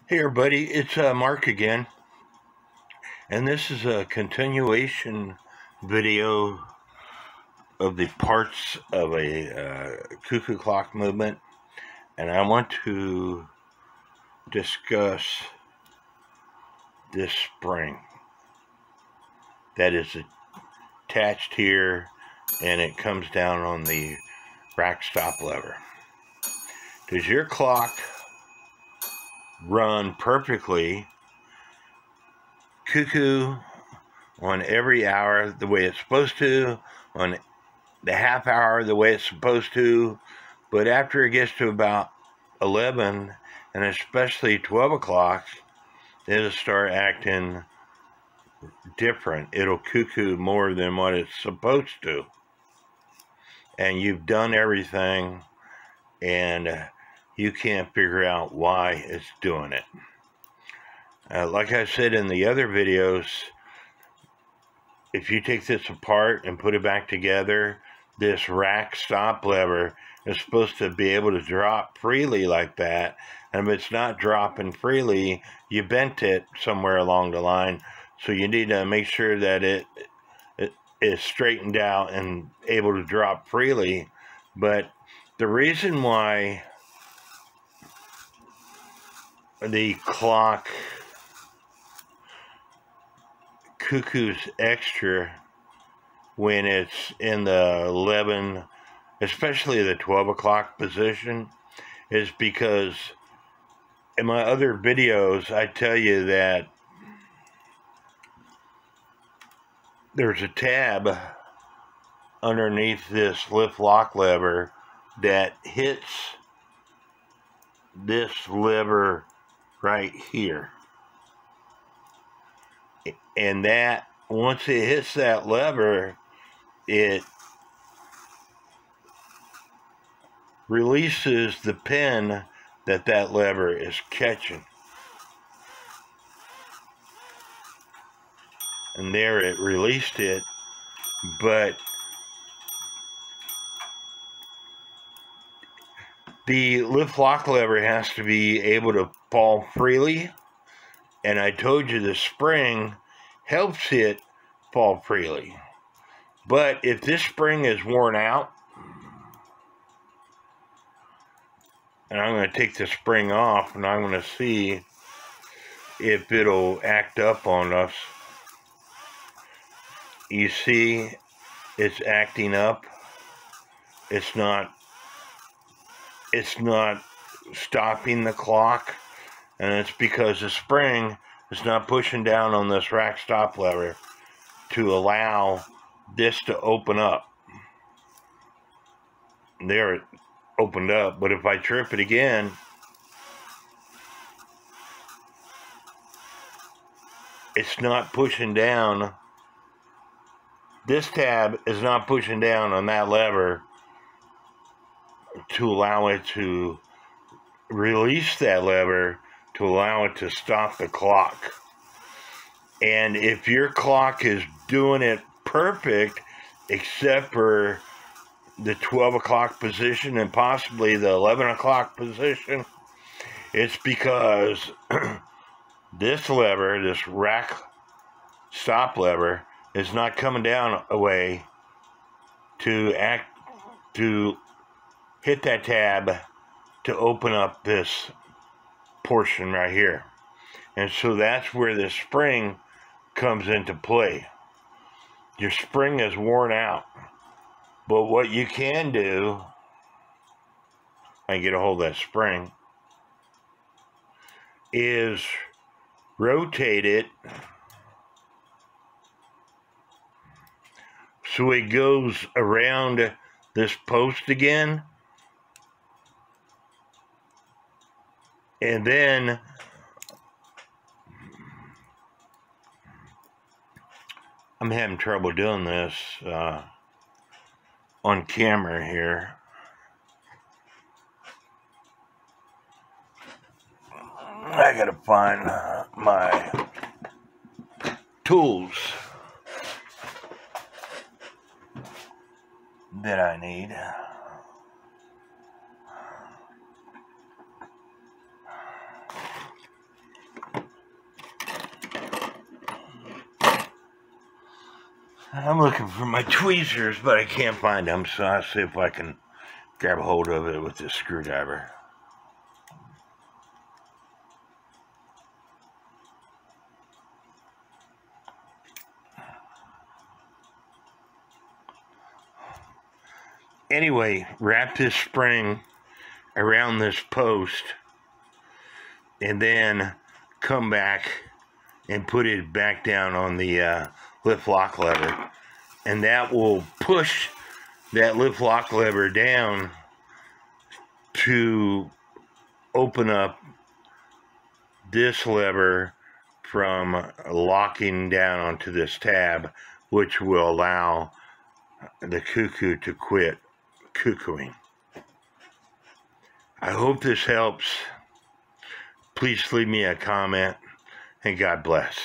Hey everybody, it's Mark again, and this is a continuation video of the parts of a cuckoo clock movement, and I want to discuss this spring that is attached here, and it comes down on the rack stop lever. Does your clock run perfectly cuckoo on every hour the way it's supposed to, on the half hour the way it's supposed to, but after it gets to about 11 and especially 12 o'clock, it'll start acting different. It'll cuckoo more than what it's supposed to, and you've done everything and you can't figure out why it's doing it. Like I said in the other videos, if you take this apart and put it back together, this rack stop lever is supposed to be able to drop freely like that. And if it's not dropping freely, you bent it somewhere along the line. So you need to make sure that it is straightened out and able to drop freely. But the reason why the clock cuckoos extra when it's in the 11, especially the 12 o'clock position, is because in my other videos I tell you that there's a tab underneath this lift lock lever that hits this lever right here. And that, once it hits that lever, it releases the pin that lever is catching. And there it released it, but the lift lock lever has to be able to fall freely. And I told you the spring helps it fall freely. But if this spring is worn out, and I'm going to take the spring off and I'm going to see if it'll act up on us. You see, it's acting up. It's not stopping the clock, and it's because the spring is not pushing down on this rack stop lever to allow this to open up. There it opened up, but if I trip it again, it's not pushing down. This tab is not pushing down on that lever to allow it to release that lever to allow it to stop the clock. And if your clock is doing it perfect, except for the 12 o'clock position and possibly the 11 o'clock position, it's because this lever, this rack stop lever, is not coming down a way to hit that tab to open up this portion right here. And so that's where the spring comes into play. Your spring is worn out, but what you can do, I get a hold of that spring, is rotate it so it goes around this post again, and then I'm having trouble doing this on camera here. I gotta find my tools that I need. I'm looking for my tweezers, but I can't find them, so I'll see if I can grab a hold of it with this screwdriver. Anyway, wrap this spring around this post and then come back and put it back down on the lift lock lever, and that will push that lift lock lever down to open up this lever from locking down onto this tab, which will allow the cuckoo to quit cuckooing. I hope this helps. Please leave me a comment, and God bless.